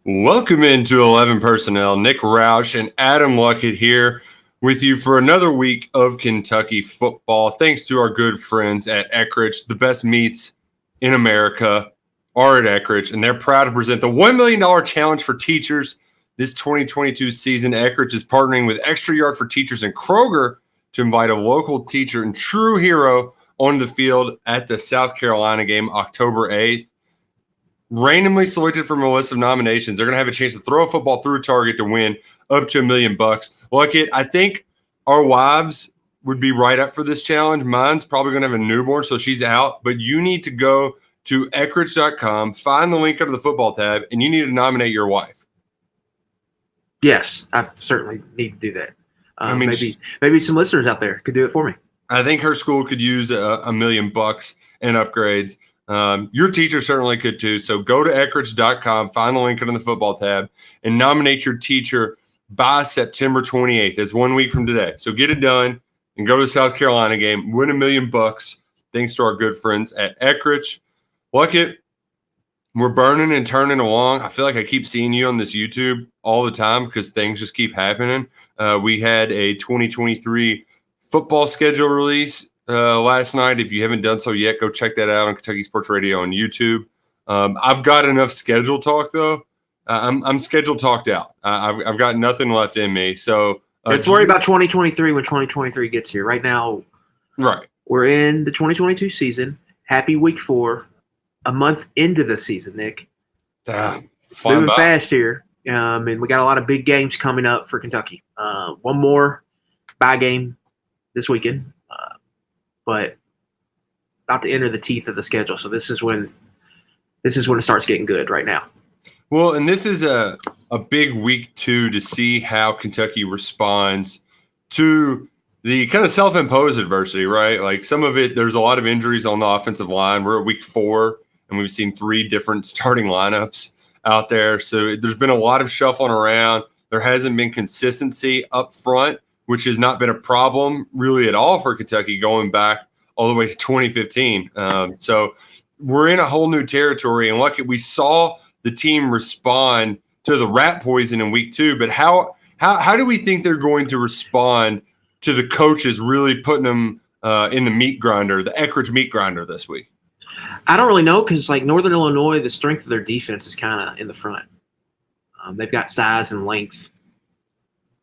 Welcome into 11 Personnel. Nick Roush and Adam Luckett here with you for another week of Kentucky football. Thanks to our good friends at Eckrich. The best meats in America are at Eckrich, and they're proud to present the $1 million challenge for teachers this 2022 season. Eckrich is partnering with Extra Yard for Teachers and Kroger to invite a local teacher and true hero onto the field at the South Carolina game October 8th. Randomly selected from a list of nominations. They're going to have a chance to throw a football through a target to win up to $1 million. Luckett, I think our wives would be right up for this challenge. Mine's probably going to have a newborn, so she's out. But you need to go to Eckrich.com, find the link under the football tab, and you need to nominate your wife. Yes, I certainly need to do that. Maybe some listeners out there could do it for me. I think her school could use $1 million in upgrades. Your teacher certainly could too. So go to Eckrich.com, find the link under the football tab, and nominate your teacher by September 28th. It's 1 week from today. So get it done and go to the South Carolina game. Win $1 million thanks to our good friends at Eckrich. Luckett, we're burning and turning along. I feel like I keep seeing you on this YouTube all the time because things just keep happening. We had a 2023 football schedule release last night. If you haven't done so yet, go check that out on Kentucky Sports Radio on YouTube. I've got enough schedule talk though. I'm schedule talked out. I've got nothing left in me. So let's worry about 2023 when 2023 gets here. Right now, right, we're in the 2022 season. Happy week 4, a month into the season, Nick. It's moving fast here, and we got a lot of big games coming up for Kentucky. One more bye game this weekend. But about to enter the teeth of the schedule. So this is when it starts getting good right now. Well, and this is a big week too to see how Kentucky responds to the kind of self-imposed adversity, right? Like some of it, there's a lot of injuries on the offensive line. We're at week 4, and we've seen 3 different starting lineups out there. So there's been a lot of shuffling around. There hasn't been consistency up front, which has not been a problem really at all for Kentucky going back all the way to 2015. So we're in a whole new territory. And lucky we saw the team respond to the rat poison in week 2. But how do we think they're going to respond to the coaches really putting them in the meat grinder, the Eckrich meat grinder this week? I don't really know because, like, Northern Illinois, the strength of their defense is kind of in the front. They've got size and length.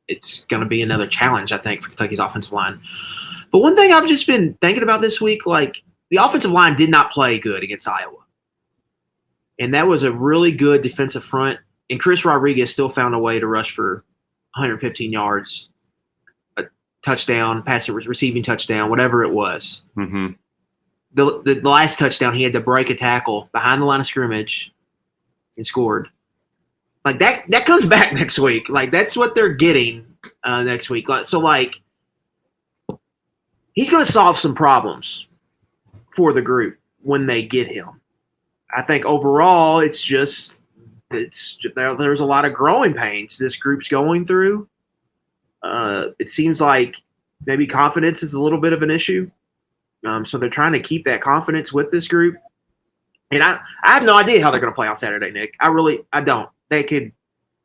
It's going to be another challenge, I think, for Kentucky's offensive line. But one thing I've just been thinking about this week, like the offensive line did not play good against Iowa. And that was a really good defensive front. And Chris Rodriguez still found a way to rush for 115 yards, a touchdown, receiving touchdown, whatever it was. Mm-hmm. The last touchdown, he had to break a tackle behind the line of scrimmage and scored. Like that comes back next week. Like that's what they're getting next week. So like he's going to solve some problems for the group when they get him. I think overall there's a lot of growing pains this group's going through. It seems like maybe confidence is a little bit of an issue. So they're trying to keep that confidence with this group. And I have no idea how they're going to play on Saturday, Nick. I don't. They could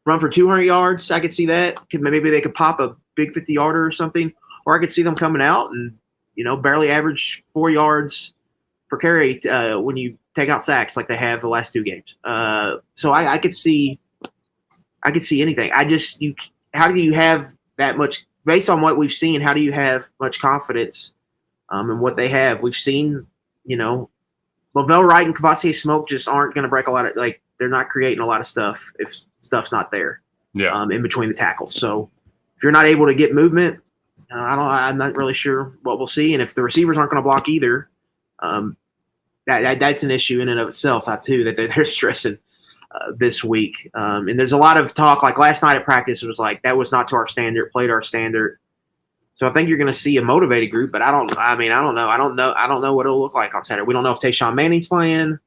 run for 200 yards. I could see that. Maybe they could pop a big 50-yarder or something. Or I could see them coming out and, barely average 4 yards per carry when you take out sacks like they have the last 2 games. So I could see anything. How do you have that much – based on what we've seen, how do you have much confidence in what they have? We've seen, Lavelle Wright and Kavasier Smoke just aren't going to break a lot of – like, they're not creating a lot of stuff if stuff's not there in between the tackles. So if you're not able to get movement, I'm not really sure what we'll see. And if the receivers aren't going to block either, that's an issue in and of itself, too, that they're stressing this week. And there's a lot of talk, like last night at practice, it was like that was not to our standard, played our standard. So I think you're going to see a motivated group, but I don't know. I don't know what it'll look like on Saturday. We don't know if Tayshawn Manning's playing.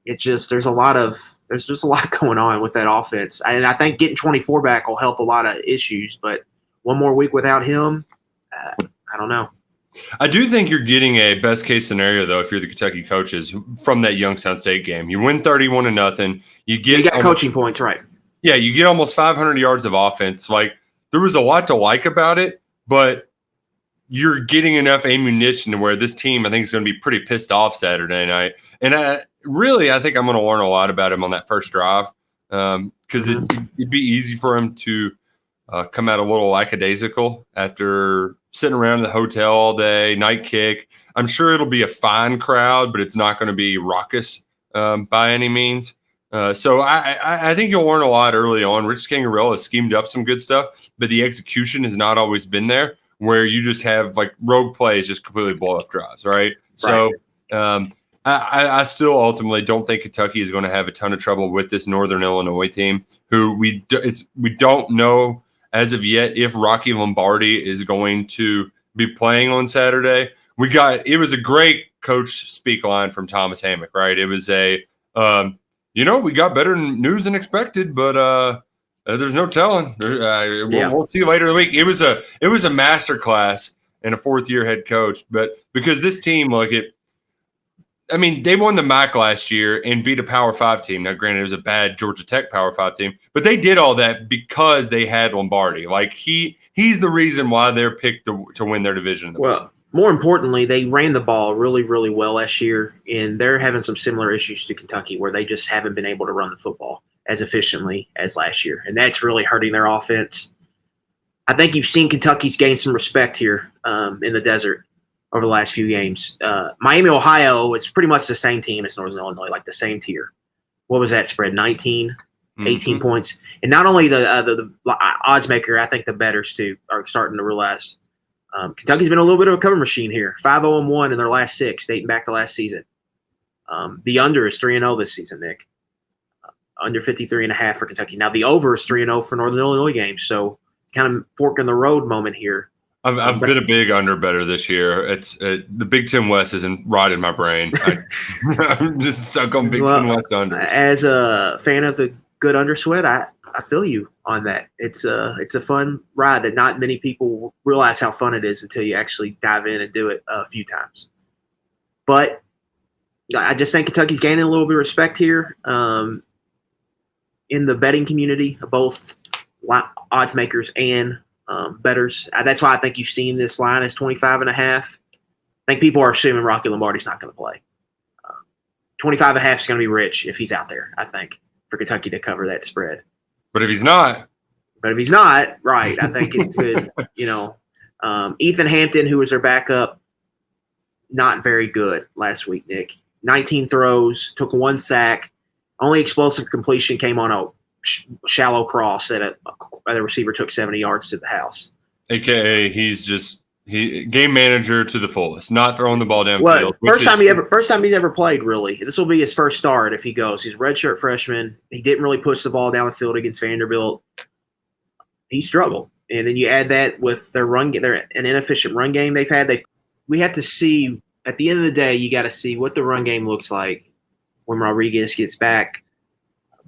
It's just there's just a lot going on with that offense, and I think getting 24 back will help a lot of issues. But one more week without him, I don't know. I do think you're getting a best case scenario though if you're the Kentucky coaches from that Youngstown State game. You win 31-0. You got coaching points, right? Yeah, you get almost 500 yards of offense. Like there was a lot to like about it, but you're getting enough ammunition to where this team I think is going to be pretty pissed off Saturday night. And I think I'm going to learn a lot about him on that first drive because it'd be easy for him to come out a little lackadaisical after sitting around in the hotel all day, night kick. I'm sure it'll be a fine crowd, but it's not going to be raucous by any means. So I think you'll learn a lot early on. Rich Scangarello has schemed up some good stuff, but the execution has not always been there where you just have like rogue plays just completely blow up drives, right? So I still ultimately don't think Kentucky is going to have a ton of trouble with this Northern Illinois team who we don't know as of yet if Rocky Lombardi is going to be playing on Saturday. It was a great coach speak line from Thomas Hammock, right? It was we got better news than expected, but there's no telling. We'll see you later in the week. It was a master class in a fourth-year head coach, but because this team, they won the MAC last year and beat a Power 5 team. Now, granted, it was a bad Georgia Tech Power 5 team, but they did all that because they had Lombardi. Like he's the reason why they're picked to win their division. Well, more importantly, they ran the ball really, really well last year, and they're having some similar issues to Kentucky where they just haven't been able to run the football as efficiently as last year, and that's really hurting their offense. I think you've seen Kentucky's gain some respect here in the desert over the last few games. Miami, Ohio, it's pretty much the same team as Northern Illinois, like the same tier. What was that spread? 19, 18 points. And not only the odds maker, I think the bettors too are starting to realize Kentucky's been a little bit of a cover machine here. 5-0-1 in their last 6, dating back to last season. The under is 3-0 this season, Nick. Under 53.5 for Kentucky. Now the over is 3-0 for Northern Illinois games. So kind of fork in the road moment here. I've been a big under better this year. It's the Big Ten West isn't right in my brain. I'm just stuck on Big Ten West under. As a fan of the good under sweat, I feel you on that. It's a fun ride that not many people realize how fun it is until you actually dive in and do it a few times. But I just think Kentucky's gaining a little bit of respect here in the betting community, both odds makers and bettors. That's why I think you've seen this line as 25.5. I think people are assuming Rocky Lombardi's not going to play. 25.5 is going to be rich if he's out there, I think, for Kentucky to cover that spread. But if he's not, right, I think it's good. Ethan Hampton, who was their backup, not very good last week, Nick. 19 throws, took 1 sack. Only explosive completion came on a shallow cross that the receiver took 70 yards to the house. AKA he's game manager to the fullest, not throwing the ball downfield. Well, first time he's ever played, really. This will be his first start if he goes. He's a redshirt freshman. He didn't really push the ball down the field against Vanderbilt. He struggled. And then you add that with their an inefficient run game they've had. We have to see, at the end of the day, you got to see what the run game looks like when Rodriguez gets back.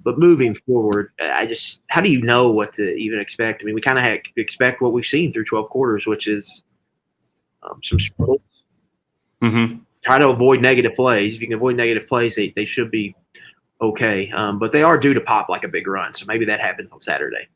But moving forward, how do you know what to even expect? I mean, we kind of expect what we've seen through 12 quarters, which is some struggles. Try to avoid negative plays. If you can avoid negative plays, they should be okay. But they are due to pop like a big run, so maybe that happens on Saturday.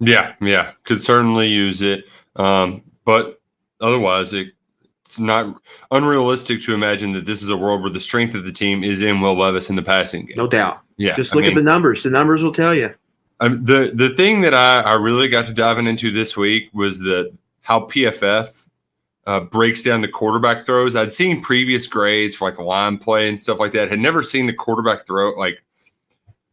Yeah, could certainly use it. But otherwise, it's not unrealistic to imagine that this is a world where the strength of the team is in Will Levis in the passing game. No doubt. Yeah, just look at the numbers. The numbers will tell you. The thing that I really got to diving into this week was how PFF breaks down the quarterback throws. I'd seen previous grades for like line play and stuff like that. Had never seen the quarterback throw like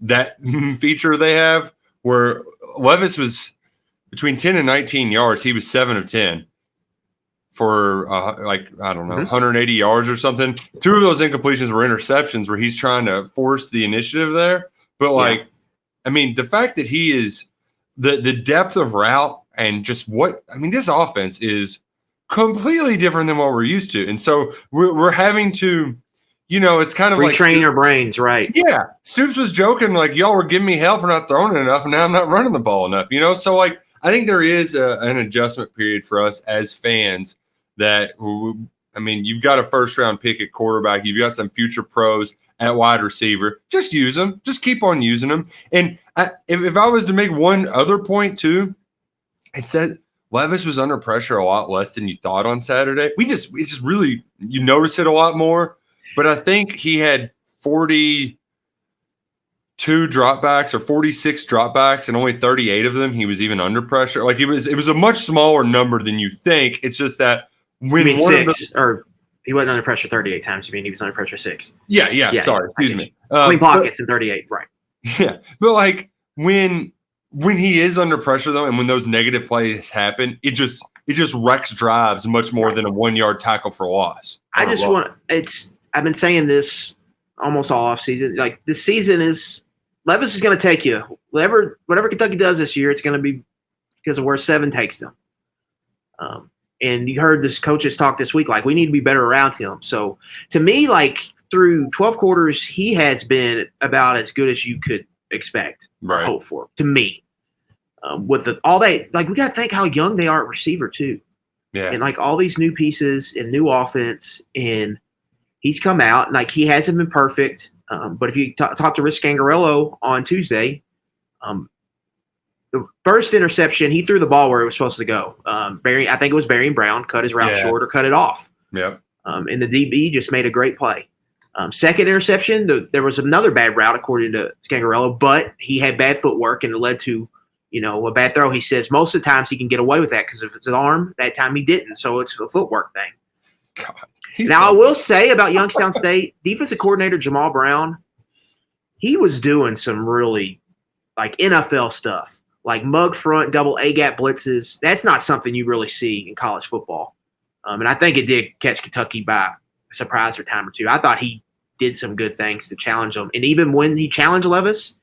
that feature they have where Levis was between 10 and 19 yards. He was 7 of 10 for 180 yards or something. 2 of those incompletions were interceptions where he's trying to force the initiative there. But the fact that he is the depth of route and just this offense is completely different than what we're used to. And so we're having to, it's kind of retrain your brains, right? Yeah. Stoops was joking, like, y'all were giving me hell for not throwing it enough, and now I'm not running the ball enough, So, I think there is an adjustment period for us as fans that, I mean, you've got a first-round pick at quarterback. You've got some future pros at wide receiver. Just use them. Just keep on using them. And if I was to make one other point too, it's that Levis was under pressure a lot less than you thought on Saturday. It just really, you notice it a lot more. But I think he had 42 dropbacks or 46 dropbacks, and only 38 of them he was even under pressure. Like it was a much smaller number than you think. It's just that when you mean or he wasn't under pressure 38 times. You mean he was under pressure 6? Yeah. Sorry, excuse me. Clean pockets and 38, right? Yeah, but like when he is under pressure though, and when those negative plays happen, it just wrecks drives much more than a 1-yard tackle for loss. I've been saying this almost all off season. Like this season Levis is going to take you whatever Kentucky does this year. It's going to be because of where 7 takes them. And you heard this coaches talk this week, like we need to be better around him. So to me, like through 12 quarters, he has been about as good as you could expect, right? Hope for, to me. With all that, like we got to think how young they are at receiver too. Yeah. And like all these new pieces and new offense, and he's come out and like he hasn't been perfect. But if you talk to Rich Scangarello on Tuesday, the first interception, he threw the ball where it was supposed to go. I think it was Barry Brown, cut his route short or cut it off. Yep. And the DB just made a great play. Second interception, there was another bad route according to Scangarello, but he had bad footwork and it led to, a bad throw. He says most of the times he can get away with that because if it's his arm, that time he didn't. So it's a footwork thing. God, I will say about Youngstown State, defensive coordinator Jamal Brown, he was doing some really like NFL stuff. Like mug front, double A-gap blitzes. That's not something you really see in college football. And I think it did catch Kentucky by surprise for a time or two. I thought he did some good things to challenge them. And even when he challenged Levis,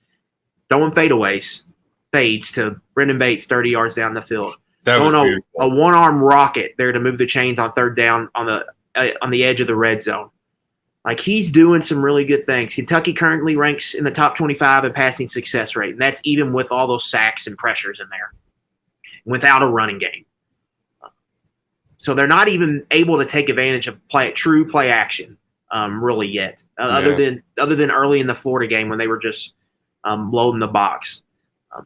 throwing fades to Brendan Bates 30 yards down the field. That was beautiful. A one-arm rocket there to move the chains on third down on the edge of the red zone. Like he's doing some really good things. Kentucky currently ranks in the top 25 in passing success rate, and that's even with all those sacks and pressures in there, without a running game. So they're not even able to take advantage of true play action, really yet, other than early in the Florida game when they were just loading the box.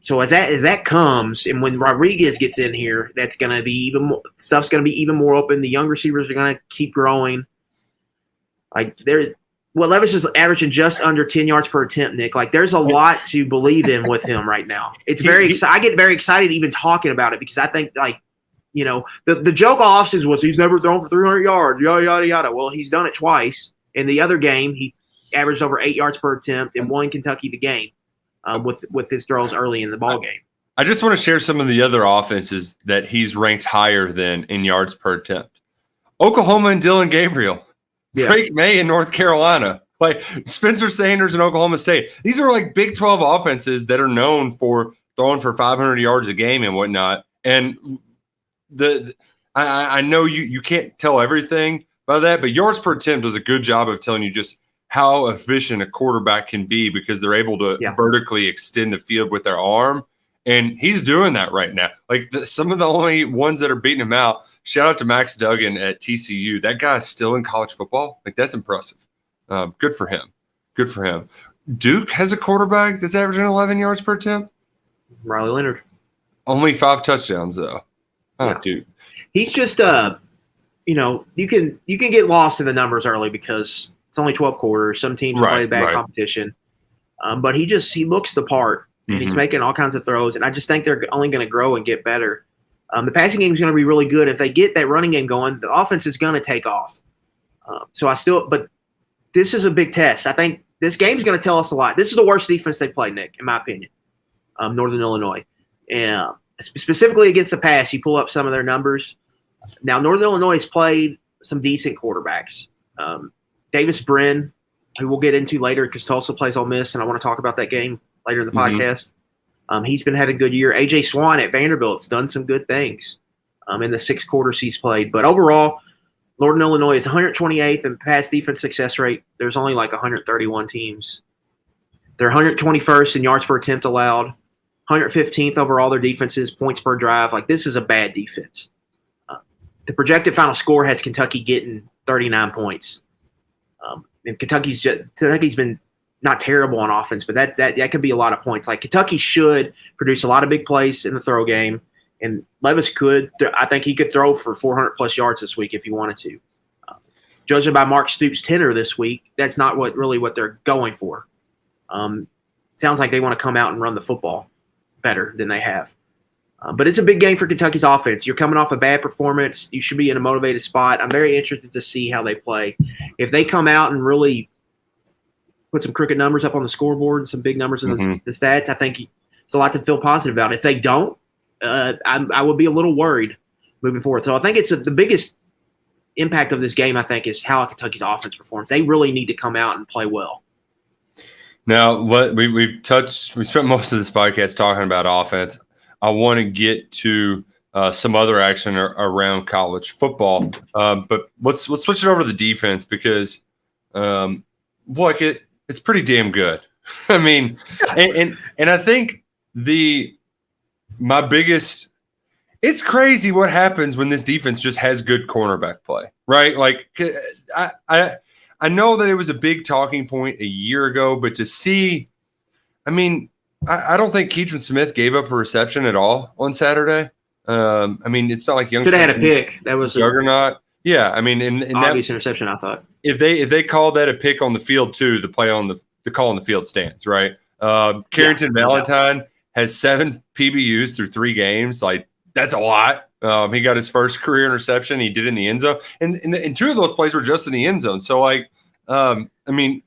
So as that comes, and when Rodriguez gets in here, that's going to be even more, stuff's going to be even more open. The young receivers are going to keep growing. Like Levis is averaging just under 10 yards per attempt, Nick. Like there's a lot to believe in with him right now. It's I get very excited even talking about it because I think the joke off season was he's never thrown for 300 yards, yada yada yada. Well, he's done it twice. In the other game, he averaged over 8 yards per attempt and won Kentucky the game with his throws early in the ball game. I just want to share some of the other offenses that he's ranked higher than in yards per attempt. Oklahoma and Dylan Gabriel. Yeah. Drake May in North Carolina, like Spencer Sanders in Oklahoma State. These are like Big 12 offenses that are known for throwing for 500 yards a game and whatnot. And I know you can't tell everything by that, but yards per attempt does a good job of telling you just how efficient a quarterback can be because they're able to vertically extend the field with their arm. And he's doing that right now. Like some of the only ones that are beating him out. Shout out to Max Duggan at TCU. That guy's still in college football. Like that's impressive. Good for him. Good for him. Duke has a quarterback that's averaging 11 yards per attempt. Riley Leonard. Only 5 touchdowns though. Dude. He's just you can get lost in the numbers early because it's only 12 quarters. Some teams play bad competition. But he looks the part and he's making all kinds of throws. And I just think they're only going to grow and get better. The passing game is going to be really good. If they get that running game going, the offense is going to take off. But this is a big test. I think this game is going to tell us a lot. This is the worst defense they played, Nick, in my opinion, Northern Illinois. And specifically against the pass, you pull up some of their numbers. Now, Northern Illinois has played some decent quarterbacks. Davis Brin, who we'll get into later because Tulsa plays Ole Miss, and I want to talk about that game later in the podcast. He's been having a good year. A.J. Swan at Vanderbilt's done some good things in the 6 quarters he's played. But overall, Northern Illinois is 128th in pass defense success rate. There's only like 131 teams. They're 121st in yards per attempt allowed, 115th overall their defenses, points per drive. Like this is a bad defense. the projected final score has Kentucky getting 39 points. And Kentucky's been not terrible on offense, but that could be a lot of points. Like Kentucky should produce a lot of big plays in the throw game, and Levis could. I think he could throw for 400+ yards this week if he wanted to. Judging by Mark Stoops' tenure this week, that's not what they're going for. Sounds like they want to come out and run the football better than they have. But it's a big game for Kentucky's offense. You're coming off a bad performance. You should be in a motivated spot. I'm very interested to see how they play. If they come out and really put some crooked numbers up on the scoreboard and some big numbers in the stats, I think it's a lot to feel positive about. If they don't, I would be a little worried moving forward. So I think it's the biggest impact of this game, I think, is how Kentucky's offense performs. They really need to come out and play well. Now, we spent most of this podcast talking about offense. I want to get to some other action around college football, but let's switch it over to the defense because, look, it's pretty damn good. I mean, and I think my biggest. It's crazy what happens when this defense just has good cornerback play, right? Like I know that it was a big talking point a year ago, but to see, I mean. I don't think Keidron Smith gave up a reception at all on Saturday. I mean, it's not like Youngstown should have had a pick. That was juggernaut. Yeah, I mean, and obvious interception. I thought if they called that a pick on the field too, the call on the field stands, right? Carrington Valentine has 7 PBUs through 3 games. Like that's a lot. He got his first career interception. He did it in the end zone, and 2 of those plays were just in the end zone. So like, I mean.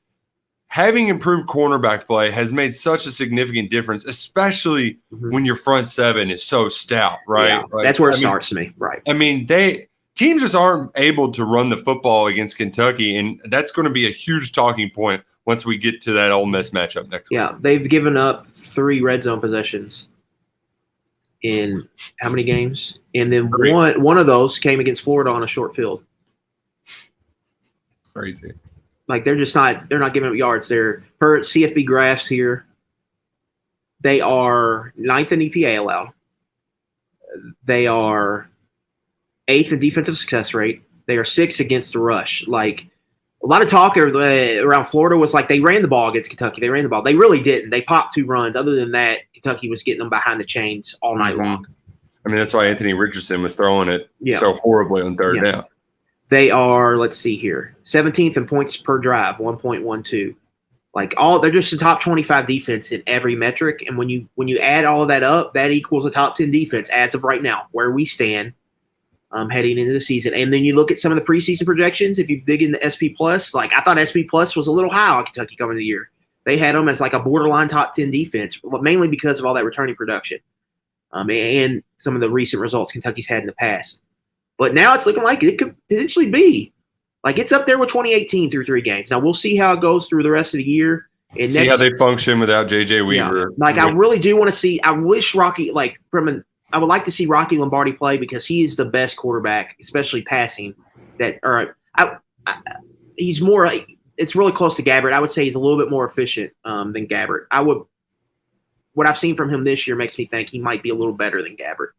Having improved cornerback play has made such a significant difference, especially when your front 7 is so stout, right? Yeah, like, that's where it starts to me, right? I mean, teams just aren't able to run the football against Kentucky, and that's going to be a huge talking point once we get to that Ole Miss matchup next week. Yeah, they've given up 3 red zone possessions in how many games? And then one of those came against Florida on a short field. Crazy. Like they're not giving up yards. They're per CFB graphs here. They are 9th in EPA allowed. They are 8th in defensive success rate. They are 6th against the rush. Like a lot of talk around Florida was like they ran the ball against Kentucky. They ran the ball. They really didn't. They popped 2 runs. Other than that, Kentucky was getting them behind the chains all night long. I mean, that's why Anthony Richardson was throwing it so horribly on third down. They are, let's see here, 17th in points per drive, 1.12. Like they're just the top 25 defense in every metric. And when you add all of that up, that equals a top 10 defense as of right now, where we stand heading into the season. And then you look at some of the preseason projections. If you dig into SP Plus, like I thought SP Plus was a little high on Kentucky coming into the year. They had them as like a borderline top 10 defense, mainly because of all that returning production and some of the recent results Kentucky's had in the past. But now it's looking like it could potentially be. Like it's up there with 2018 through 3 games. Now we'll see how it goes through the rest of the year. And see how they function without JJ Weaver. Yeah. Like I really do want to see. I wish Rocky I would like to see Rocky Lombardi play because he is the best quarterback, especially passing. He's more. It's really close to Gabbert. I would say he's a little bit more efficient than Gabbert. What I've seen from him this year makes me think he might be a little better than Gabbert,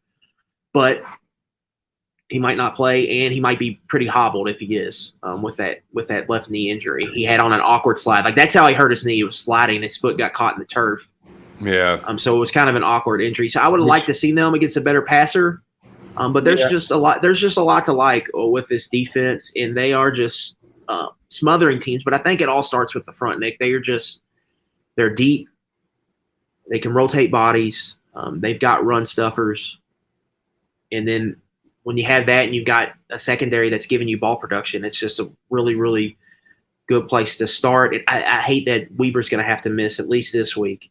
but. He might not play, and he might be pretty hobbled if he is with that left knee injury. He had on an awkward slide. Like that's how he hurt his knee. He was sliding. His foot got caught in the turf. Yeah. So it was kind of an awkward injury. So I would have liked to see them against a better passer. But there's just a lot. There's just a lot to like with this defense, and they are just smothering teams. But I think it all starts with the front, Nick. They're deep. They can rotate bodies. They've got run stuffers, and then. When you have that and you've got a secondary that's giving you ball production, it's just a really, really good place to start. And I hate that Weaver's going to have to miss at least this week.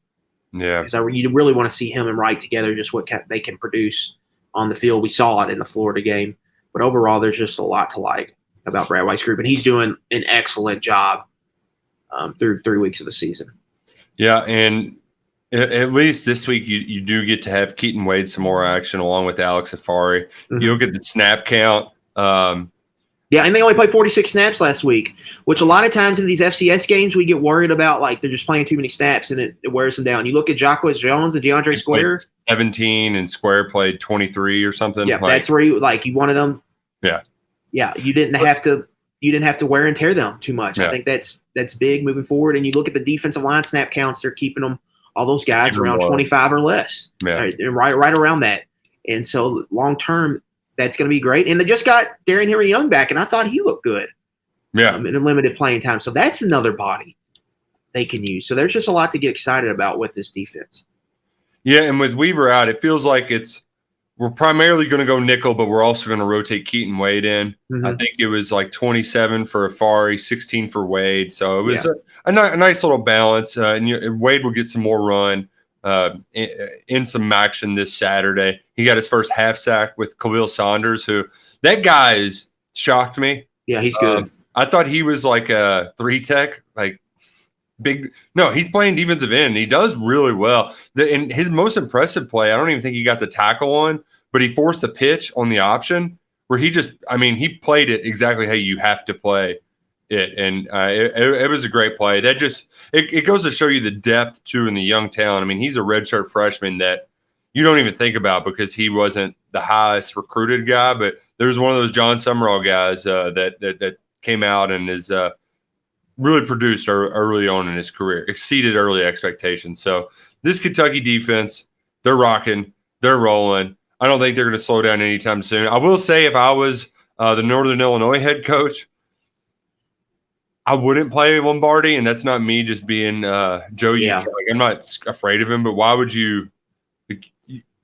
Yeah. Because you really want to see him and Wright together, just what they can produce on the field. We saw it in the Florida game. But overall, there's just a lot to like about Brad White's group. And he's doing an excellent job through 3 weeks of the season. Yeah, and at least this week you do get to have Keaton Wade some more action along with Alex Afari. Mm-hmm. You'll get the snap count. Yeah, and they only played 46 snaps last week, which a lot of times in these FCS games we get worried about, like they're just playing too many snaps and it wears them down. You look at Jacquez Jones and DeAndre Square. 17 and Square played 23 or something. Yeah, that's where you wanted them. Yeah, you didn't have to wear and tear them too much. Yeah. I think that's big moving forward. And you look at the defensive line snap counts; they're keeping them all those guys around 25 or less, right around that. And so long term, that's going to be great. And they just got Darren Henry Young back, and I thought he looked good. Yeah, in a limited playing time. So that's another body they can use. So there's just a lot to get excited about with this defense. Yeah, and with Weaver out, it feels like we're primarily going to go nickel, but we're also going to rotate Keaton Wade in. Mm-hmm. I think it was like 27 for Afari, 16 for Wade. So it was a nice little balance. And Wade will get some more run in some action this Saturday. He got his first half sack with Khalil Saunders, who that guy is shocked me. Yeah, he's good. I thought he was like a 3-tech, like big. No, he's playing defensive end. He does really well. And his most impressive play, I don't even think he got the tackle on, but he forced the pitch on the option where he played it exactly how you have to play it. And it was a great play. That just, it goes to show you the depth too in the Youngstown. I mean, he's a redshirt freshman that you don't even think about because he wasn't the highest recruited guy, but there's one of those John Summerall guys that came out and is really produced early on in his career, exceeded early expectations. So this Kentucky defense, they're rocking, they're rolling. I don't think they're going to slow down anytime soon. I will say if I was the Northern Illinois head coach, I wouldn't play Lombardi, and that's not me just being Joe. Yeah. I'm not afraid of him, but why would you?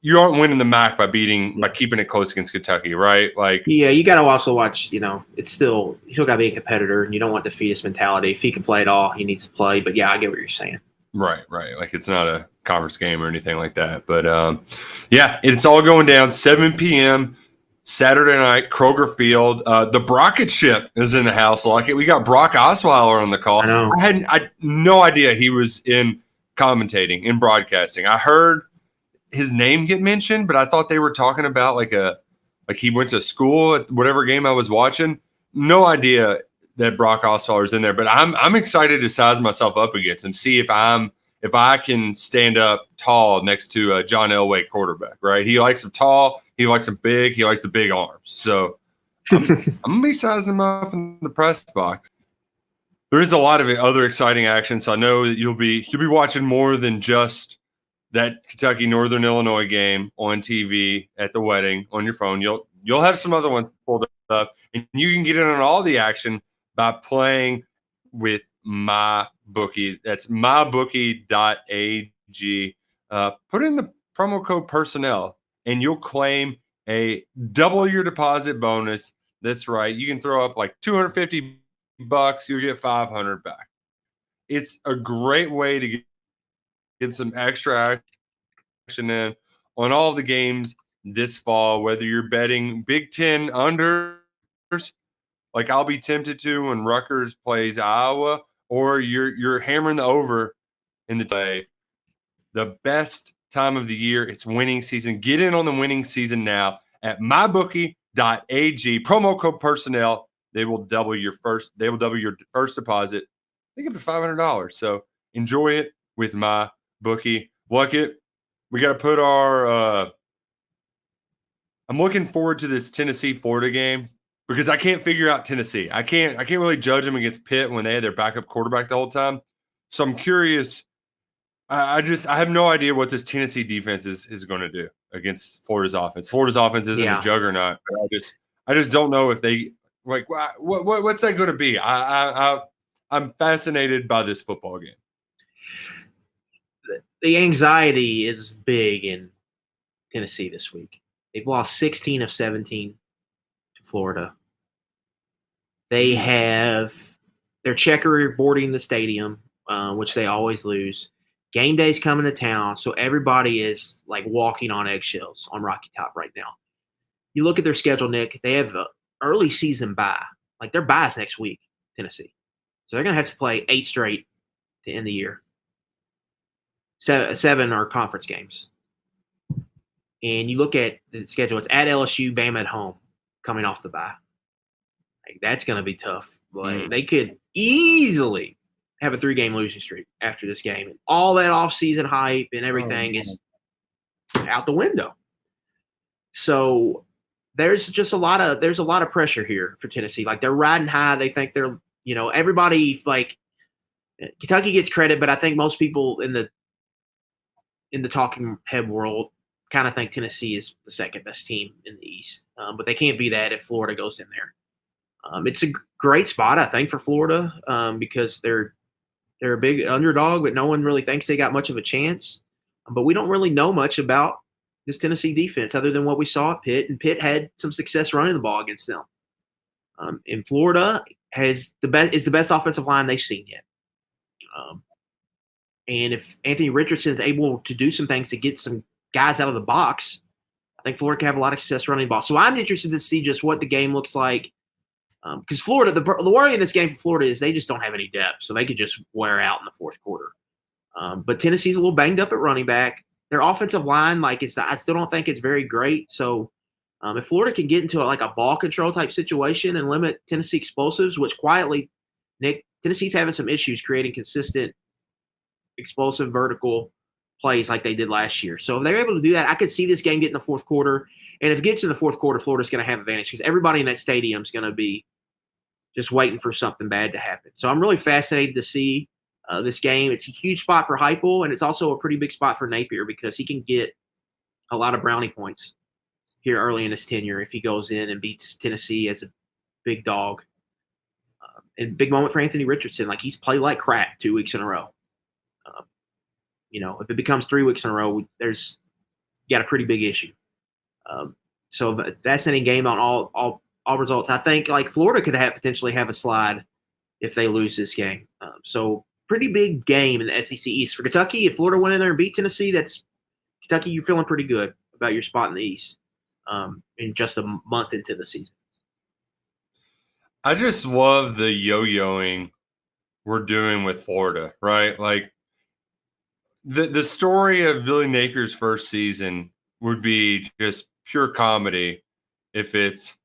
You aren't winning the MAC by keeping it close against Kentucky, right? Like, yeah, you got to also watch. It's still got to be a competitor, and you don't want defeatist mentality. If he can play at all, he needs to play. But yeah, I get what you're saying. Right. Like it's not a conference game or anything like that. But yeah, it's all going down 7 p.m. Saturday night, Kroger Field. The Brockett ship is in the house. Like we got Brock Osweiler on the call. I know. I had no idea he was in commentating, in broadcasting. I heard his name get mentioned, but I thought they were talking about like he went to school at whatever game I was watching. No idea that Brock Osweiler's in there, but I'm excited to size myself up against and see if I can stand up tall next to John Elway quarterback. Right? He likes him tall. He likes him big. He likes the big arms. So I'm gonna be sizing him up in the press box. There is a lot of other exciting action, so I know that you'll be watching more than just that Kentucky Northern Illinois game on TV at the wedding on your phone. You'll have some other ones pulled up, and you can get in on all the action by playing with MyBookie. That's mybookie.ag. Put in the promo code personnel, and you'll claim a double your deposit bonus. That's right. You can throw up like $250. You'll get $500 back. It's a great way to get some extra action in on all the games this fall, whether you're betting Big Ten unders, like I'll be tempted to when Rutgers plays Iowa, or you're hammering the over in the play. The best time of the year, it's winning season. Get in on the winning season now at mybookie.ag. Promo code personnel. They will double your first deposit. I think up to $500. So enjoy it with MyBookie. Luckett, we got to put our I'm looking forward to this Tennessee-Florida game because I can't figure out Tennessee. I can't really judge them against Pitt when they had their backup quarterback the whole time. So I'm curious. I have no idea what this Tennessee defense is going to do against Florida's offense. Florida's offense isn't a juggernaut, but I just don't know if they like what's that going to be. I'm fascinated by this football game. The anxiety is big in Tennessee this week. They've lost 16 of 17 to Florida. They're checkerboarding the stadium, which they always lose. Game day's coming to town, so everybody is like walking on eggshells on Rocky Top right now. You look at their schedule, Nick. They have an early season bye. Like their bye's next week, Tennessee. So they're going to have to play 8 straight to end the year. 7 are conference games. And you look at the schedule, it's at LSU, Bama at home, coming off the bye. Like, that's going to be tough. Like, they could easily have a 3-game losing streak after this game. And all that offseason hype and everything is out the window. So there's just a lot of pressure here for Tennessee. Like they're riding high. They think they're, everybody like Kentucky gets credit, but I think most people in the talking head world kind of think Tennessee is the second best team in the East. But they can't be that if Florida goes in there. It's a great spot, I think, for Florida because they're a big underdog, but no one really thinks they got much of a chance. But we don't really know much about this Tennessee defense other than what we saw at Pitt, and Pitt had some success running the ball against them. And Florida is the best offensive line they've seen yet. And if Anthony Richardson is able to do some things to get some guys out of the box, I think Florida can have a lot of success running the ball. So I'm interested to see just what the game looks like. Because Florida, the worry in this game for Florida is they just don't have any depth, so they could just wear out in the fourth quarter. But Tennessee's a little banged up at running back. Their offensive line, I still don't think it's very great. So if Florida can get into a ball control type situation and limit Tennessee explosives, which quietly, Nick, Tennessee's having some issues creating consistent, explosive vertical plays like they did last year. So if they're able to do that, I could see this game get in the fourth quarter. And if it gets in the fourth quarter, Florida's going to have advantage because everybody in that stadium is going to be just waiting for something bad to happen. So I'm really fascinated to see this game. It's a huge spot for Heupel, and it's also a pretty big spot for Napier because he can get a lot of brownie points here early in his tenure if he goes in and beats Tennessee as a big dog. And big moment for Anthony Richardson. He's played like crap 2 weeks in a row. If it becomes 3 weeks in a row, you got a pretty big issue. So that's any game on all results. I think Florida could potentially have a slide if they lose this game. So pretty big game in the SEC East for Kentucky. If Florida went in there and beat Tennessee, that's Kentucky. You're feeling pretty good about your spot in the East in just a month into the season. I just love the yo-yoing we're doing with Florida, right? The story of Billy Napier's first season would be just pure comedy if it's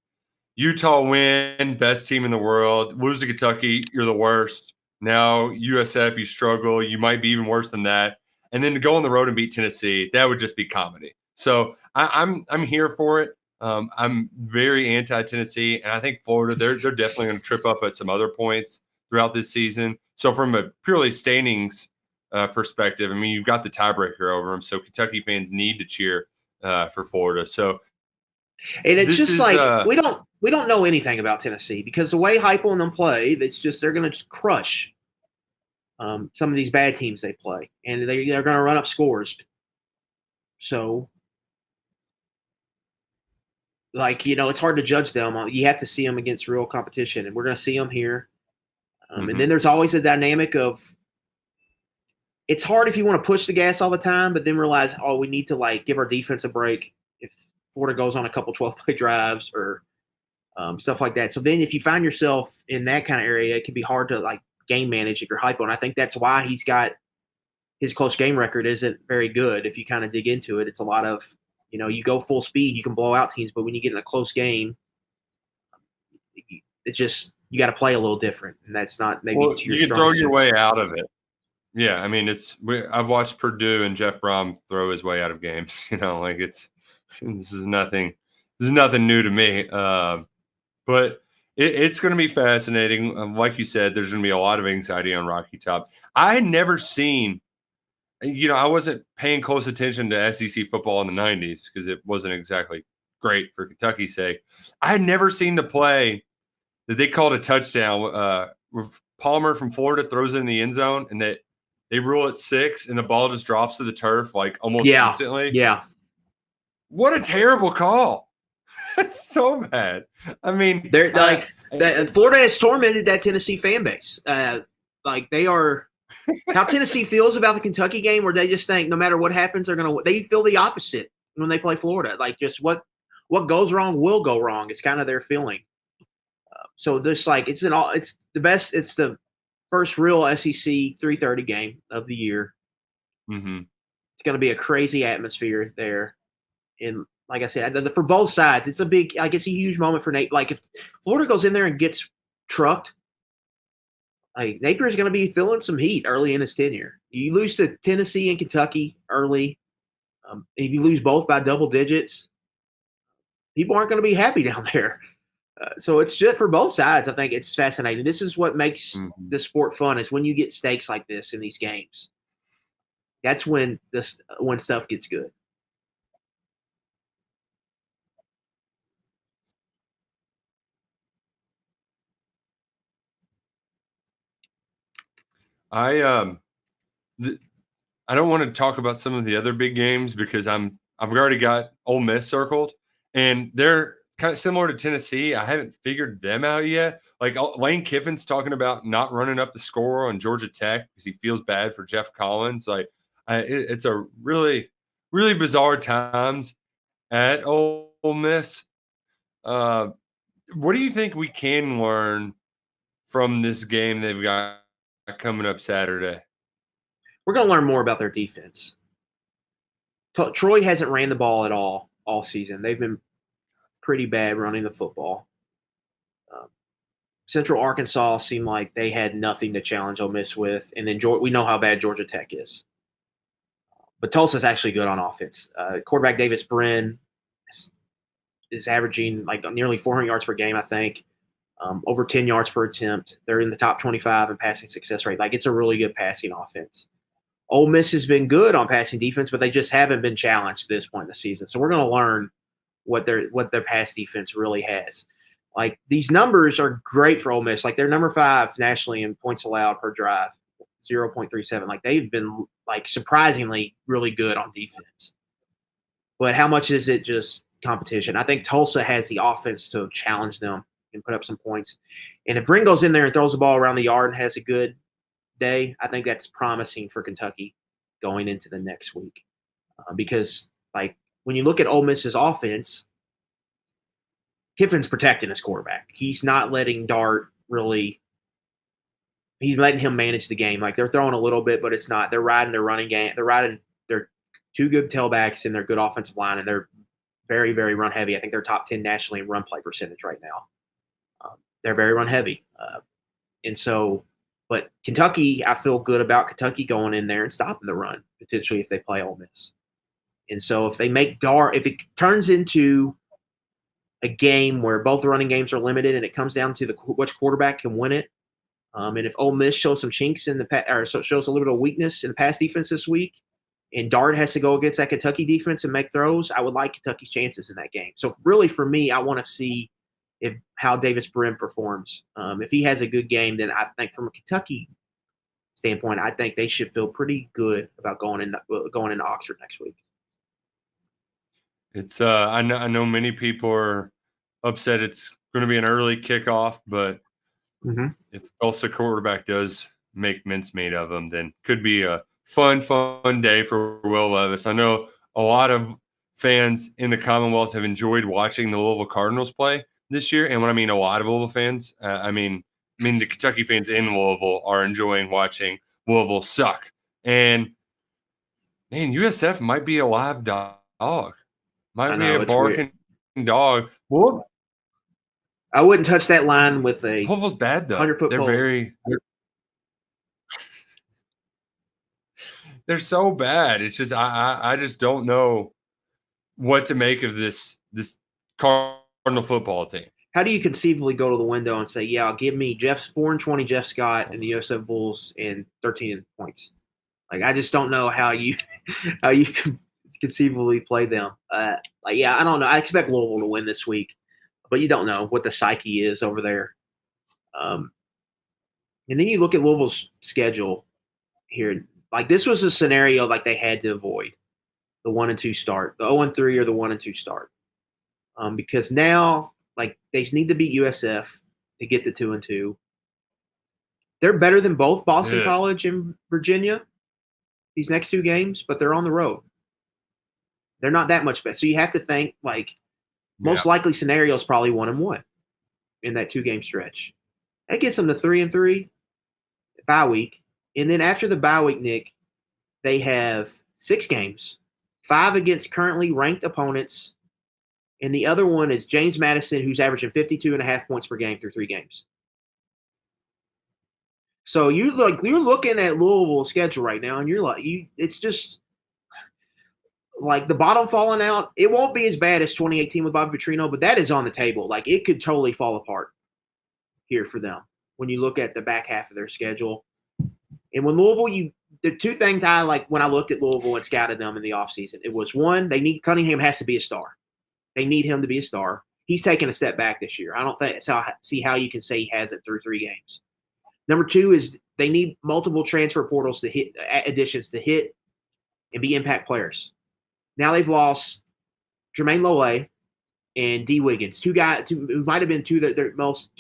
Utah win, best team in the world, lose to Kentucky, you're the worst. Now USF, you struggle, you might be even worse than that. And then to go on the road and beat Tennessee, that would just be comedy. So I'm here for it. I'm very anti-Tennessee, and I think Florida, they're definitely going to trip up at some other points throughout this season. So from a purely standings perspective, I mean, you've got the tiebreaker over them, so Kentucky fans need to cheer for Florida. So, and it's just we don't know anything about Tennessee because the way Heupel and them play, it's just they're going to crush some of these bad teams they play, and they're going to run up scores. So, it's hard to judge them. You have to see them against real competition, and we're going to see them here. And then there's always a dynamic of it's hard if you want to push the gas all the time, but then realize, we need to give our defense a break if Florida goes on a couple 12-play drives or stuff like that. So then if you find yourself in that kind of area, it can be hard to game manage if you're Heupel. And I think that's why he's got his close game record isn't very good. If you kind of dig into it, it's a lot of, you go full speed, you can blow out teams, but when you get in a close game, it's just you got to play a little different, and that's not maybe to your you can throw your way out of it. Yeah, I mean, I've watched Purdue and Jeff Brom throw his way out of games. This is nothing new to me. But it's going to be fascinating. Like you said, there's going to be a lot of anxiety on Rocky Top. I had never seen, I wasn't paying close attention to SEC football in the 90s because it wasn't exactly great for Kentucky's sake. I had never seen the play that they called a touchdown. Palmer from Florida throws it in the end zone, and they rule it 6, and the ball just drops to the turf almost instantly. Yeah. What a terrible call. That's so bad. I mean, they're Florida has tormented that Tennessee fan base. They are how Tennessee feels about the Kentucky game, where they just think no matter what happens, they feel the opposite when they play Florida. Just what goes wrong will go wrong. It's kind of their feeling. So there's it's the best. It's the first real SEC 3:30 game of the year. Mm-hmm. It's going to be a crazy atmosphere there. And like I said, for both sides, it's a huge moment for Nate. If Florida goes in there and gets trucked, Napier is going to be feeling some heat early in his tenure. You lose to Tennessee and Kentucky early. If you lose both by double digits, people aren't going to be happy down there. So it's just for both sides. I think it's fascinating. This is what makes the sport fun, is when you get stakes like this in these games. That's when stuff gets good. I I don't want to talk about some of the other big games because I've already got Ole Miss circled, and they're kind of similar to Tennessee. I haven't figured them out yet. Like Lane Kiffin's talking about not running up the score on Georgia Tech because he feels bad for Jeff Collins. Like it's a really, really bizarre times at Ole Miss. What do you think we can learn from this game they've got coming up Saturday? We're going to learn more about their defense. Troy hasn't ran the ball at all season. They've been pretty bad running the football. Central Arkansas seemed like they had nothing to challenge Ole Miss with, and then we know how bad Georgia Tech is. But Tulsa's actually good on offense. Quarterback Davis Brin is averaging like nearly 400 yards per game, I think, over 10 yards per attempt. They're in the top 25 in passing success rate. Like, it's a really good passing offense. Ole Miss has been good on passing defense, but they just haven't been challenged at this point in the season. So we're going to learn what their pass defense really has. Like, these numbers are great for Ole Miss. Like, they're number 5 nationally in points allowed per drive, 0.37. Like, they've been like surprisingly really good on defense. But how much is it just competition? I think Tulsa has the offense to challenge them and put up some points. And if Brin goes in there and throws the ball around the yard and has a good day, I think that's promising for Kentucky going into the next week. Because, like, when you look at Ole Miss's offense, Kiffin's protecting his quarterback. He's not letting Dart really – he's letting him manage the game. Like, they're throwing a little bit, but it's not. They're riding their running game. They're riding their 2 good tailbacks and their good offensive line, and they're very, very run heavy. I think they're top 10 nationally in run play percentage right now. They're very run heavy. And so – but Kentucky, I feel good about Kentucky going in there and stopping the run, potentially, if they play Ole Miss. And so if they make Dart – if it turns into – a game where both running games are limited and it comes down to which quarterback can win it. And if Ole Miss shows some chinks in or shows a little bit of weakness in the pass defense this week, and Dart has to go against that Kentucky defense and make throws, I would like Kentucky's chances in that game. So really, for me, I want to see how Davis Brin performs. If he has a good game, then I think from a Kentucky standpoint, I think they should feel pretty good about going into Oxford next week. It's I know many people are upset it's going to be an early kickoff, but if the Tulsa quarterback does make mincemeat of them, then could be a fun day for Will Levis. I know a lot of fans in the Commonwealth have enjoyed watching the Louisville Cardinals play this year, and when I mean a lot of Louisville fans, I mean the Kentucky fans in Louisville are enjoying watching Louisville suck. And man, USF might be a live dog. Might be a barking dog. Well, I wouldn't touch that line with a Louisville's bad though. 100-foot pole. They're so bad. It's just I just don't know what to make of this Cardinal football team. How do you conceivably go to the window and say, "Yeah, give me 4-20 Jeff Scott and the USF Bulls and 13 points"? Like, I just don't know how you can conceivably play them. I don't know. I expect Louisville to win this week, but you don't know what the psyche is over there. And then you look at Louisville's schedule here. Like, this was a scenario like they had to avoid the 1-2 start, the 0-3 or the 1-2 start, because now, like, they need to beat USF to get the 2-2. They're better than both Boston College and Virginia these next 2 games, but they're on the road. They're not that much better. So you have to think, like, most likely scenario is probably 1-1 in that 2-game stretch. That gets them to 3-3 bye week. And then after the bye week, Nick, they have 6 games, 5 against currently ranked opponents. And the other one is James Madison, who's averaging 52.5 points per game through 3 games. So you're looking at Louisville's schedule right now, and you're like, it's just like the bottom falling out, it won't be as bad as 2018 with Bobby Petrino, but that is on the table. Like it could totally fall apart here for them when you look at the back half of their schedule. And when Louisville, the two things I like when I looked at Louisville and scouted them in the offseason, it was one, Cunningham has to be a star. They need him to be a star. He's taken a step back this year. I don't see how you can say he has it through 3 games. Number 2 is they need multiple transfer portals to hit additions to hit and be impact players. Now they've lost Jermaine Lole and D. Wiggins, two guys who might have been two of their most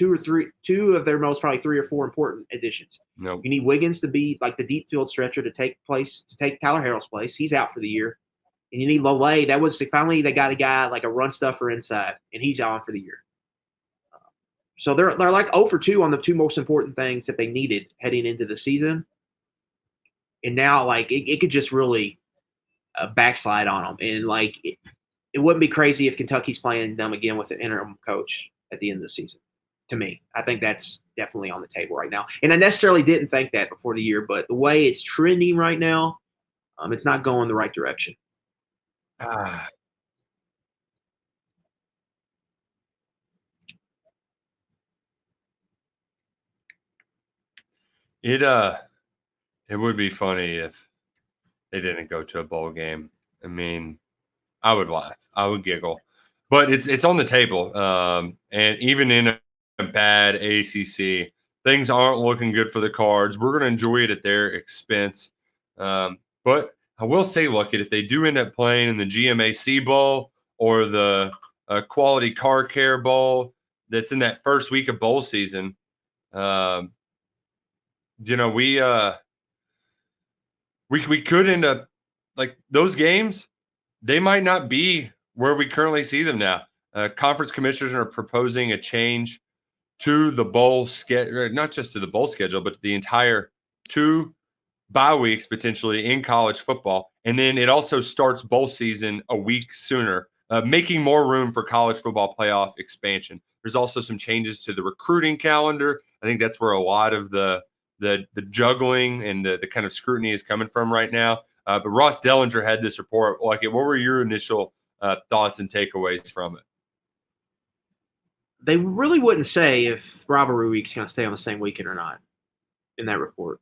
probably 3 or 4 important additions. Nope. You need Wiggins to be like the deep field stretcher to take Tyler Harrell's place. He's out for the year. And you need Lole. Finally they got a guy like a run stuffer inside, and he's on for the year. So they're like 0 for 2 on the 2 most important things that they needed heading into the season. And now like it could just really backslide on them. And like it wouldn't be crazy if Kentucky's playing them again with an interim coach at the end of the season. To me, I think that's definitely on the table right now. And I necessarily didn't think that before the year, but the way it's trending right now, it's not going the right direction. It would be funny if they didn't go to a bowl game. I mean, I would laugh. I would giggle. But it's on the table. And even in a bad ACC, things aren't looking good for the Cards. We're going to enjoy it at their expense. But I will say, Luckett, if they do end up playing in the GMAC Bowl or the Quality Car Care Bowl that's in that first week of bowl season, we could end up like those games. They might not be where we currently see them now. Conference commissioners are proposing a change to the bowl schedule, not just to the bowl schedule, but to the entire 2 bye weeks potentially in college football. And then it also starts bowl season a week sooner, making more room for college football playoff expansion. There's also some changes to the recruiting calendar. I think that's where a lot of the juggling and the kind of scrutiny is coming from right now. But Ross Dellinger had this report. Like, what were your initial thoughts and takeaways from it? They really wouldn't say if rivalry week's going to stay on the same weekend or not in that report.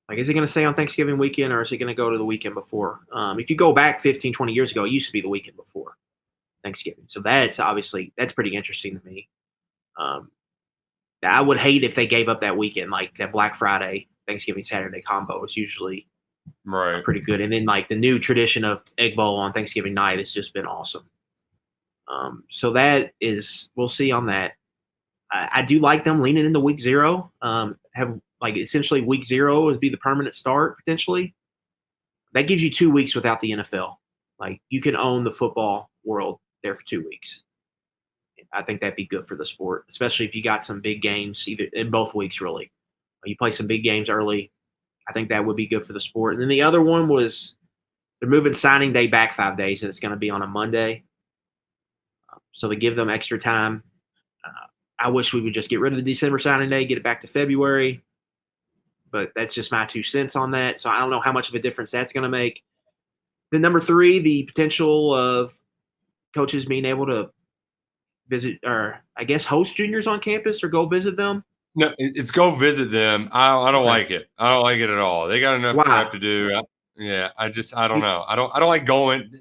Like, is it going to stay on Thanksgiving weekend or is it going to go to the weekend before? If you go back 15, 20 years ago, it used to be the weekend before Thanksgiving. So that's pretty interesting to me. I would hate if they gave up that weekend, like that Black Friday, Thanksgiving, Saturday combo is usually pretty good. And then like the new tradition of Egg Bowl on Thanksgiving night has just been awesome. So we'll see on that. I do like them leaning into week 0. Have like essentially week 0 would be the permanent start potentially. That gives you 2 weeks without the NFL. Like you can own the football world there for 2 weeks. I think that'd be good for the sport, especially if you got some big games either in both weeks. Really, you play some big games early. I think that would be good for the sport. And then the other one was they're moving signing day back 5 days, and it's going to be on a Monday. So they give them extra time. I wish we would just get rid of the December signing day, get it back to February. But that's just my 2 cents on that. So I don't know how much of a difference that's going to make. Then number 3, the potential of coaches being able to visit or I guess host juniors on campus or go visit them. No, it's go visit them. I don't like it. I don't like it at all. They got enough crap to do. I don't know. I don't like going.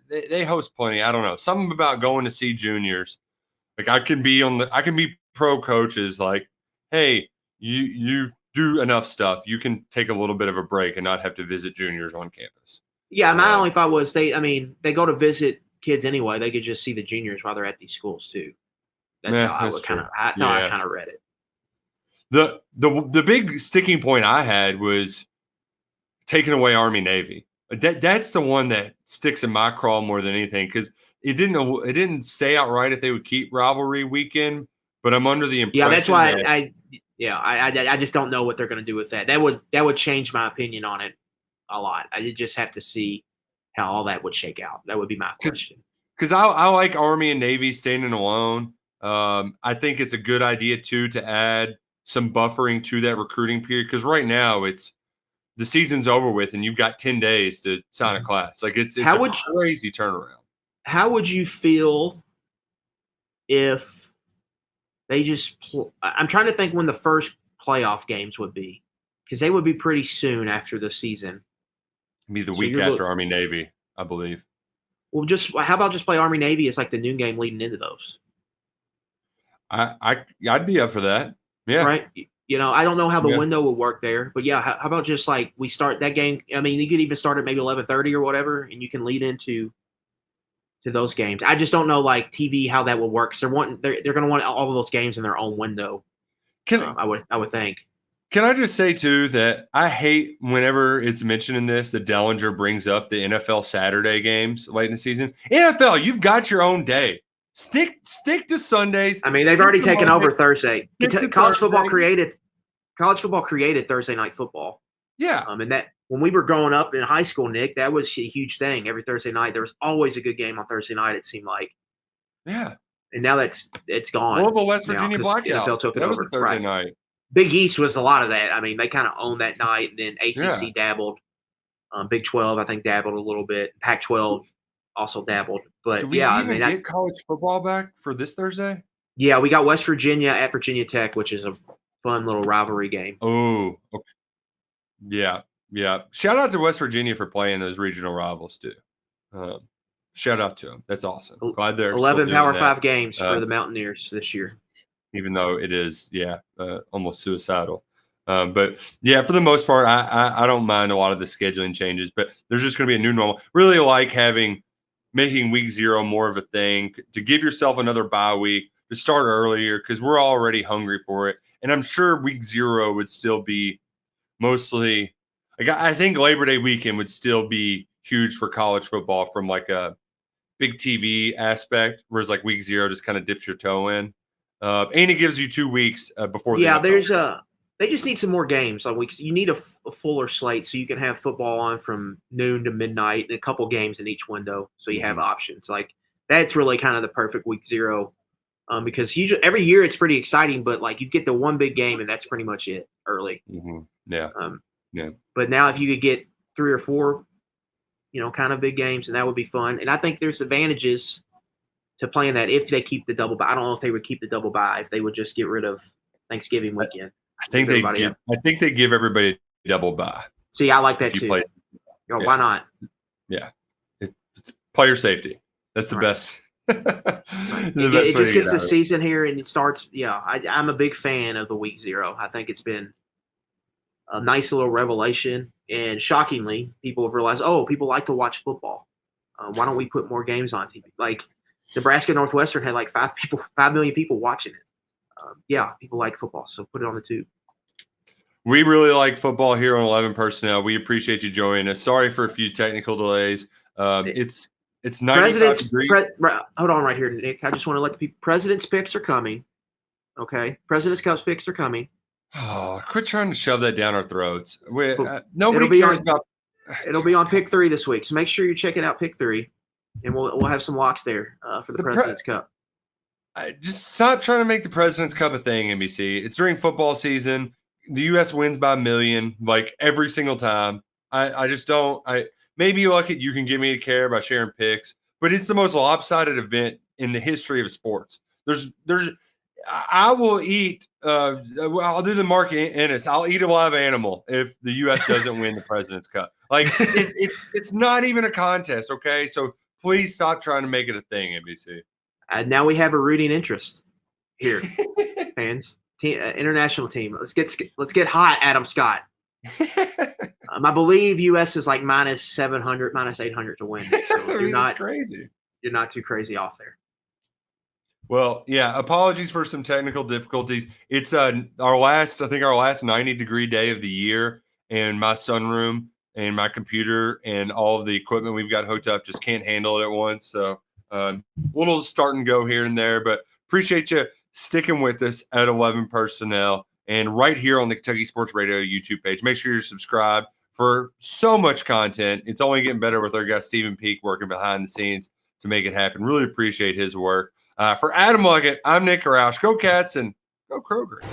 They host plenty. I don't know. Something about going to see juniors. Like I can be pro coaches. Like, hey, you do enough stuff. You can take a little bit of a break and not have to visit juniors on campus. Yeah, my only thought was they go to visit kids anyway. They could just see the juniors while they're at these schools too. That's how I kind of read it. The big sticking point I had was taking away Army Navy. That's the one that sticks in my craw more than anything because it didn't say outright if they would keep rivalry weekend, but I'm under the impression. Yeah, that's why I just don't know what they're going to do with that. That would change my opinion on it a lot. I just have to see how all that would shake out. That would be my question. Because I like Army and Navy standing alone. I think it's a good idea too to add some buffering to that recruiting period because right now it's the season's over with and you've got 10 days to sign a class. Like it's crazy turnaround. How would you feel if they just I'm trying to think when the first playoff games would be, because they would be pretty soon after the season. Be the week after Army Navy, I believe. Well, how about just play Army Navy as like the noon game leading into those? I'd be up for that. Yeah. Right. I don't know how the window would work there, but yeah, how about just like we start that game? I mean, you could even start at maybe 11:30 or whatever, and you can lead into those games. I just don't know like TV how that will work, because they're going to want all of those games in their own window. I would think. Can I just say too that I hate whenever it's mentioned in this that Dellinger brings up the NFL Saturday games late in the season. NFL, you've got your own day. Stick to Sundays. I mean, they've already taken over Thursday. College football created Thursday night football. Yeah. And that when we were growing up in high school, Nick, that was a huge thing. Every Thursday night, there was always a good game on Thursday night. It seemed like. Yeah. And now it's gone. Horrible West Virginia blackout. NFL took it that over. Was a Thursday night. Big East was a lot of that. I mean, they kind of owned that night, and then ACC dabbled. Big 12, I think, dabbled a little bit. Pac-12 also dabbled. But do we even get college football back for this Thursday? Yeah, we got West Virginia at Virginia Tech, which is a fun little rivalry game. Oh, okay. Yeah. Shout out to West Virginia for playing those regional rivals too. Shout out to them. That's awesome. Glad they're 11 Power 5 games for the Mountaineers this year. Even though it is, almost suicidal. But yeah, for the most part, I don't mind a lot of the scheduling changes, but there's just going to be a new normal. Really like making week 0 more of a thing, to give yourself another bye week, to start earlier, because we're already hungry for it. And I'm sure week 0 would still be mostly, I think Labor Day weekend would still be huge for college football from like a big TV aspect, whereas like week 0 just kind of dips your toe in. And it gives you 2 weeks before. Yeah, they just need some more games on weeks. You need a fuller slate so you can have football on from noon to midnight and a couple games in each window, so you have options. Like that's really kind of the perfect week 0, because usually every year it's pretty exciting, but like you get the one big game and that's pretty much it early. Mm-hmm. Yeah. But now if you could get 3 or 4, kind of big games, and that would be fun. And I think there's advantages to playing that if they keep the double bye. I don't know if they would keep the double bye if they would just get rid of Thanksgiving weekend. I think they give everybody a double bye. See, I like that too. Why not? Yeah, it's player safety. That's the best. It just gets the season here, and it starts. Yeah, I'm a big fan of the week 0. I think it's been a nice little revelation, and shockingly, people have realized, people like to watch football. Why don't we put more games on TV? Like Nebraska Northwestern had like 5 million people watching it. People like football, so put it on the tube. We really like football here on 11 Personnel. We appreciate you joining us. Sorry for a few technical delays. It's 95 degrees. Hold on right here, Nick. I just want to let the people. President's picks are coming. Okay, President's Cup picks are coming. Oh, quit trying to shove that down our throats. Nobody cares about. It'll be on pick 3 this week, so make sure you're checking out pick 3, and we'll have some locks there for the President's Cup. Just stop trying to make the President's Cup a thing, NBC. It's during football season. The U.S. wins by 1 million, like every single time. I just don't. Maybe you can give me a care by sharing picks, but it's the most lopsided event in the history of sports. I will eat. I'll do the Mark Ennis. I'll eat a live animal if the U.S. doesn't win the President's Cup. Like it's not even a contest. Okay, so please stop trying to make it a thing, NBC. Now we have a rooting interest here, fans. International team. Let's get hot, Adam Scott. I believe U.S. is like minus 700, minus 800 to win. So that's crazy. You're not too crazy off there. Well, yeah. Apologies for some technical difficulties. It's our last 90-degree day of the year, and my sunroom and my computer and all of the equipment we've got hooked up just can't handle it at once. So little start and go here and there, but appreciate you sticking with us at 11 Personnel and right here on the Kentucky Sports Radio YouTube page. Make sure you're subscribed for so much content. It's only getting better with our guy Stephen Peak working behind the scenes to make it happen. Really appreciate his work. For Adam Luckett, I'm Nick Roush. Go Cats and go Kroger.